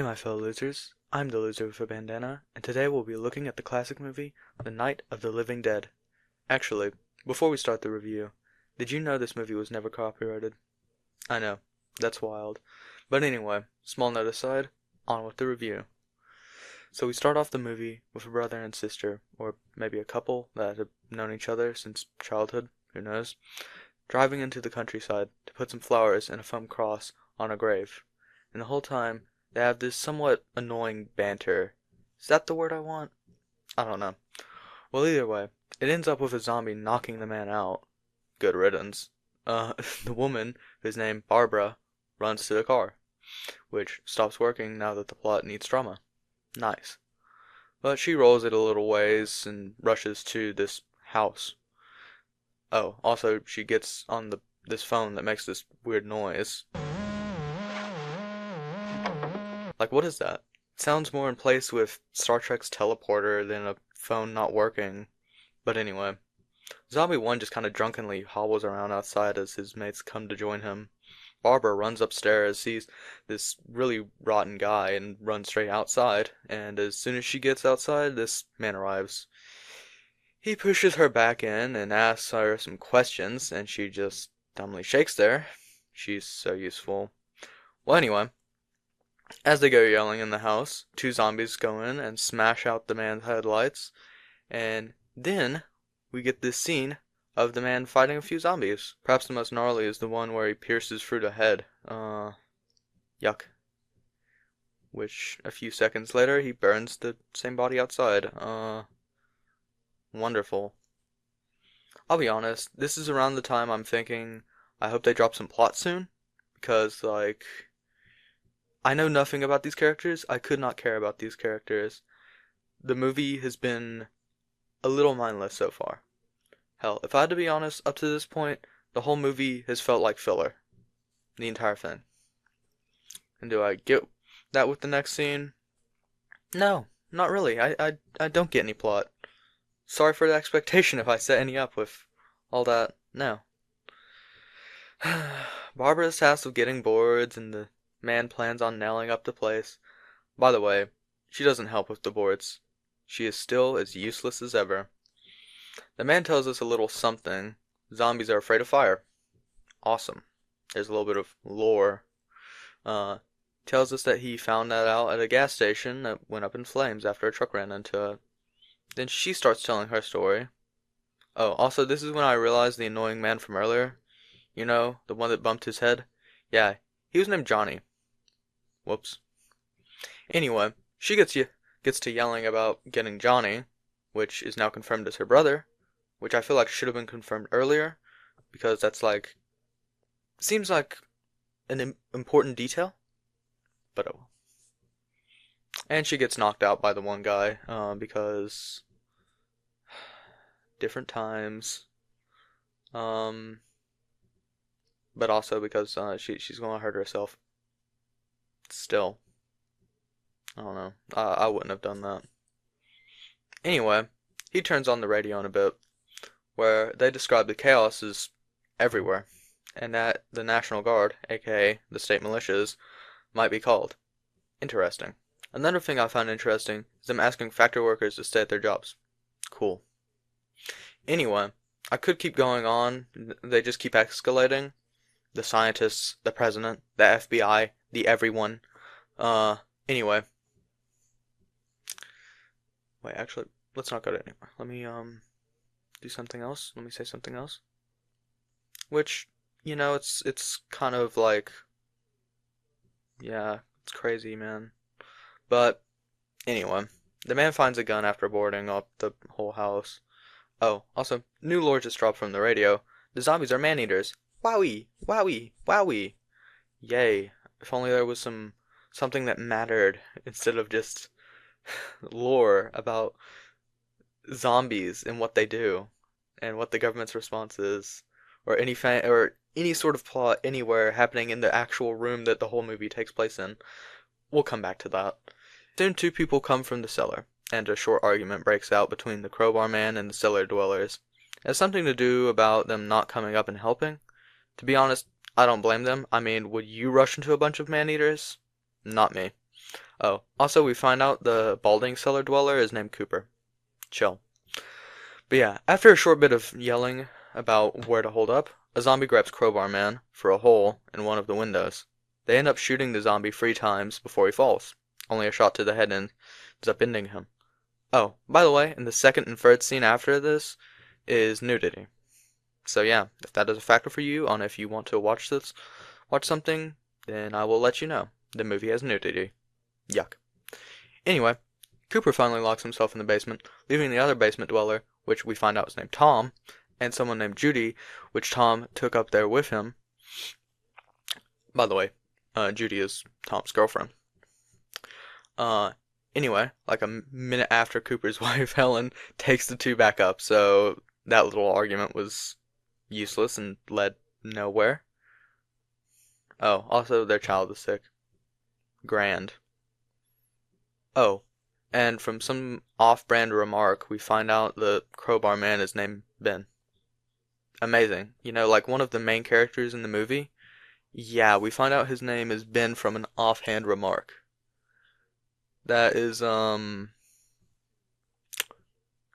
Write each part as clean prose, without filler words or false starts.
Hey my fellow losers, I'm the loser with a bandana, and today we'll be looking at the classic movie, The Night of the Living Dead. Actually, before we start the review, did you know this movie was never copyrighted? I know, that's wild. But anyway, small note aside, on with the review. So we start off the movie with a brother and sister, or maybe a couple that have known each other since childhood, who knows, driving into the countryside to put some flowers and a foam cross on a grave. And the whole time, they have this somewhat annoying banter. Is that the word I want? I don't know. Well, either way, it ends up with a zombie knocking the man out. Good riddance. The woman, whose name Barbara, runs to the car, which stops working now that the plot needs drama. Nice. But she rolls it a little ways and rushes to this house. Oh, also she gets on this phone that makes this weird noise. Like, what is that? It sounds more in place with Star Trek's teleporter than a phone not working. But anyway, Zombie 1 just kind of drunkenly hobbles around outside as his mates come to join him. Barbara runs upstairs, sees this really rotten guy, and runs straight outside. And as soon as she gets outside, this man arrives. He pushes her back in and asks her some questions, and she just dumbly shakes there. She's so useful. Well, anyway. As they go yelling in the house, two zombies go in and smash out the man's headlights, and then we get this scene of the man fighting a few zombies. Perhaps the most gnarly is the one where he pierces through the head. Yuck. Which, a few seconds later, he burns the same body outside. Wonderful. I'll be honest, this is around the time I'm thinking, I hope they drop some plot soon, because, like, I know nothing about these characters. I could not care about these characters. The movie has been a little mindless so far. Hell, if I had to be honest, up to this point, the whole movie has felt like filler. The entire thing. And do I get that with the next scene? No, not really. I don't get any plot. Sorry for the expectation if I set any up with all that. No. Barbara's tasked with getting boards, and the man plans on nailing up the place. By the way, she doesn't help with the boards. She is still as useless as ever. The man tells us a little something. Zombies are afraid of fire. Awesome. There's a little bit of lore. Tells us that he found that out at a gas station that went up in flames after a truck ran into it. Then she starts telling her story. Oh, also this is when I realized the annoying man from earlier. You know, the one that bumped his head? Yeah, he was named Johnny. Whoops. Anyway, she gets to yelling about getting Johnny, which is now confirmed as her brother, which I feel like should have been confirmed earlier, because that's like, seems like an important detail, but oh well. And she gets knocked out by the one guy, because different times, but also because she's going to hurt herself. Still. I don't know. I wouldn't have done that. Anyway, he turns on the radio in a bit, where they describe the chaos as everywhere, and that the National Guard, aka the state militias, might be called. Interesting. Another thing I found interesting is them asking factory workers to stay at their jobs. Cool. Anyway, I could keep going on. They just keep escalating. The scientists, the president, the FBI, the everyone. Anyway. Wait, actually, let's not go to anywhere. Let me, do something else. Let me say something else. Which, you know, it's kind of like, yeah, it's crazy, man. But, anyway, the man finds a gun after boarding up the whole house. Oh, also, new lore just dropped from the radio. The zombies are man-eaters. Wowie! Wowie! Wowie! Yay. If only there was something that mattered instead of just lore about zombies and what they do and what the government's response is, or any sort of plot anywhere happening in the actual room that the whole movie takes place in. We'll come back to that. Soon two people come from the cellar, and a short argument breaks out between the crowbar man and the cellar dwellers. It has something to do about them not coming up and helping. To be honest, I don't blame them. I mean, would you rush into a bunch of man-eaters? Not me. Oh, also we find out the balding cellar dweller is named Cooper. Chill. But yeah, after a short bit of yelling about where to hold up, a zombie grabs Crowbar Man for a hole in one of the windows. They end up shooting the zombie 3 times before he falls. Only a shot to the head ends up ending him. Oh, by the way, in the second and third scene after this is nudity. So yeah, if that is a factor for you on if you want to watch something, then I will let you know. The movie has nudity. Yuck. Anyway, Cooper finally locks himself in the basement, leaving the other basement dweller, which we find out is named Tom, and someone named Judy, which Tom took up there with him. By the way, Judy is Tom's girlfriend. Anyway, like a minute after Cooper's wife, Helen, takes the two back up, so that little argument was useless and led nowhere. Oh, also their child is sick. Grand. Oh, and from some off-brand remark, we find out the Crowbar Man is named Ben. Amazing. You know, like one of the main characters in the movie? Yeah, we find out his name is Ben from an offhand remark. That is,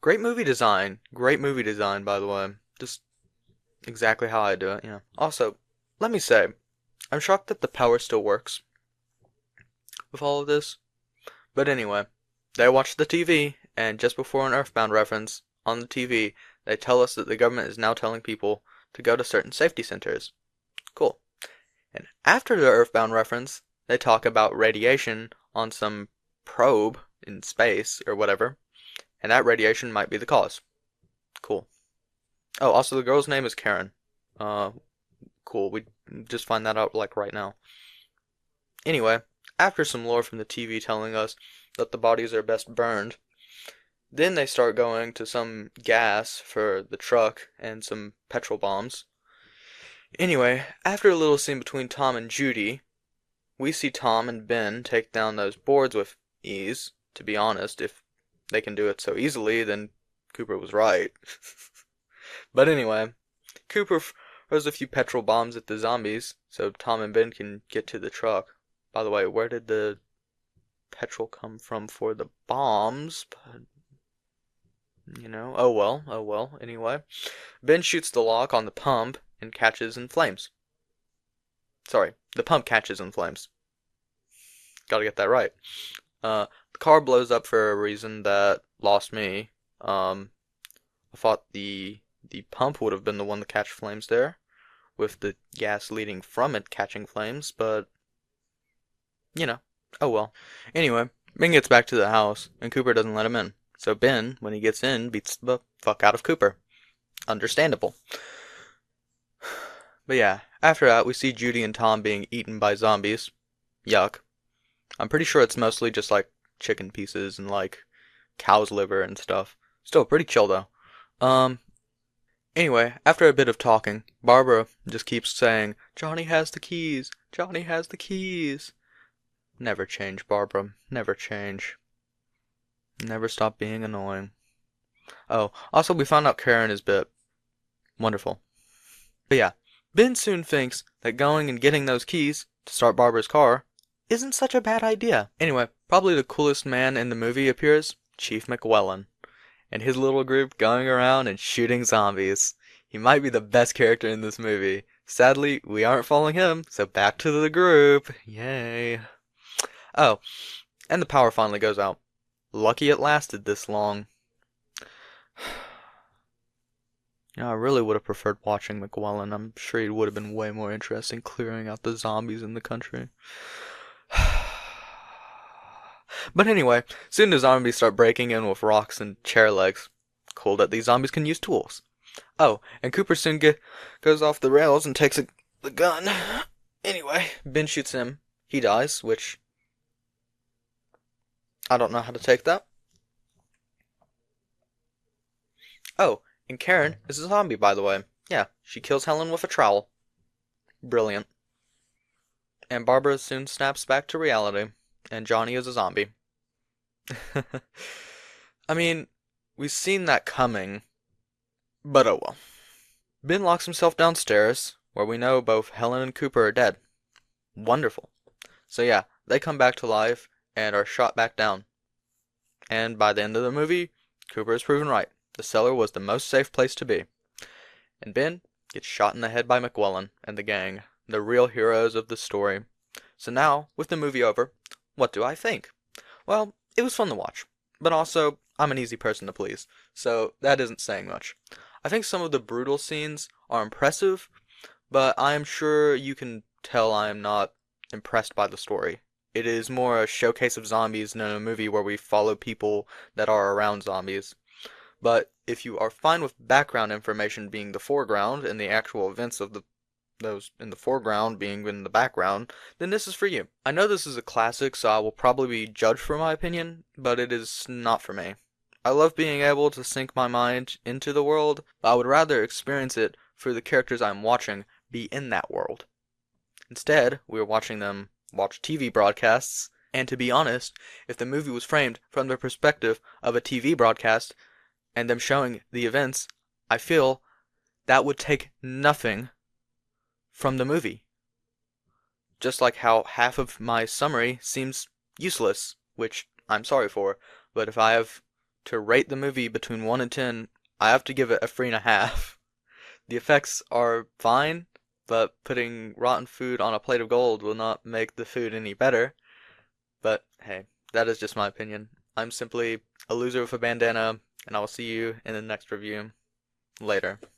great movie design. Great movie design, by the way. Just exactly how I do it, yeah. Also, let me say, I'm shocked that the power still works with all of this. But anyway, they watch the TV, and just before an Earthbound reference on the TV, they tell us that the government is now telling people to go to certain safety centers. Cool. And after the Earthbound reference, they talk about radiation on some probe in space or whatever, and that radiation might be the cause. Cool. Oh, also the girl's name is Karen. Cool. We just find that out like right now. Anyway, after some lore from the TV telling us that the bodies are best burned, then they start going to some gas for the truck and some petrol bombs. Anyway, after a little scene between Tom and Judy, we see Tom and Ben take down those boards with ease. To be honest, if they can do it so easily, then Cooper was right. But anyway, Cooper throws a few petrol bombs at the zombies so Tom and Ben can get to the truck. By the way, where did the petrol come from for the bombs? But, you know, oh well, anyway. Ben shoots the lock on the pump and catches in flames. Sorry, the pump catches in flames. Gotta get that right. The car blows up for a reason that lost me. I thought the pump would have been the one to catch flames there, with the gas leading from it catching flames, but, you know, oh well. Anyway, Ben gets back to the house, and Cooper doesn't let him in. So Ben, when he gets in, beats the fuck out of Cooper. Understandable. But yeah, after that, we see Judy and Tom being eaten by zombies. Yuck. I'm pretty sure it's mostly just like chicken pieces and like cow's liver and stuff. Still pretty chill though. Anyway, after a bit of talking, Barbara just keeps saying, "Johnny has the keys. Johnny has the keys." Never change, Barbara. Never change. Never stop being annoying. Oh, also we found out Karen is bit. Wonderful. But yeah, Ben soon thinks that going and getting those keys to start Barbara's car isn't such a bad idea. Anyway, probably the coolest man in the movie appears, Chief McWellen, and his little group going around and shooting zombies. He might be the best character in this movie. Sadly, we aren't following him, so back to the group. Yay. Oh, and the power finally goes out. Lucky it lasted this long. You know, I really would have preferred watching McWellen. I'm sure it would have been way more interesting clearing out the zombies in the country. But anyway, soon the zombies start breaking in with rocks and chair legs. Cool that these zombies can use tools. Oh, and Cooper soon goes off the rails and takes the gun. Anyway, Ben shoots him. He dies, which I don't know how to take that. Oh, and Karen is a zombie, by the way. Yeah, she kills Helen with a trowel. Brilliant. And Barbara soon snaps back to reality, and Johnny is a zombie. I mean, we've seen that coming, but oh well. Ben locks himself downstairs, where we know both Helen and Cooper are dead. Wonderful. So yeah, they come back to life, and are shot back down. And by the end of the movie, Cooper is proven right. The cellar was the most safe place to be. And Ben gets shot in the head by McWellen and the gang, the real heroes of the story. So now, with the movie over, what do I think? Well, it was fun to watch, but also, I'm an easy person to please, so that isn't saying much. I think some of the brutal scenes are impressive, but I am sure you can tell I am not impressed by the story. It is more a showcase of zombies than a movie where we follow people that are around zombies. But if you are fine with background information being the foreground and the actual events of those in the foreground being in the background, then this is for you. I know this is a classic, so I will probably be judged for my opinion, but it is not for me. I love being able to sink my mind into the world, but I would rather experience it for the characters I'm watching be in that world. Instead, we are watching them watch TV broadcasts, and to be honest, if the movie was framed from the perspective of a TV broadcast and them showing the events, I feel that would take nothing from the movie. Just like how half of my summary seems useless, which I'm sorry for, but if I have to rate the movie between 1 and 10, I have to give it a 3.5. The effects are fine, but putting rotten food on a plate of gold will not make the food any better. But hey, that is just my opinion. I'm simply a loser with a bandana, and I will see you in the next review. Later.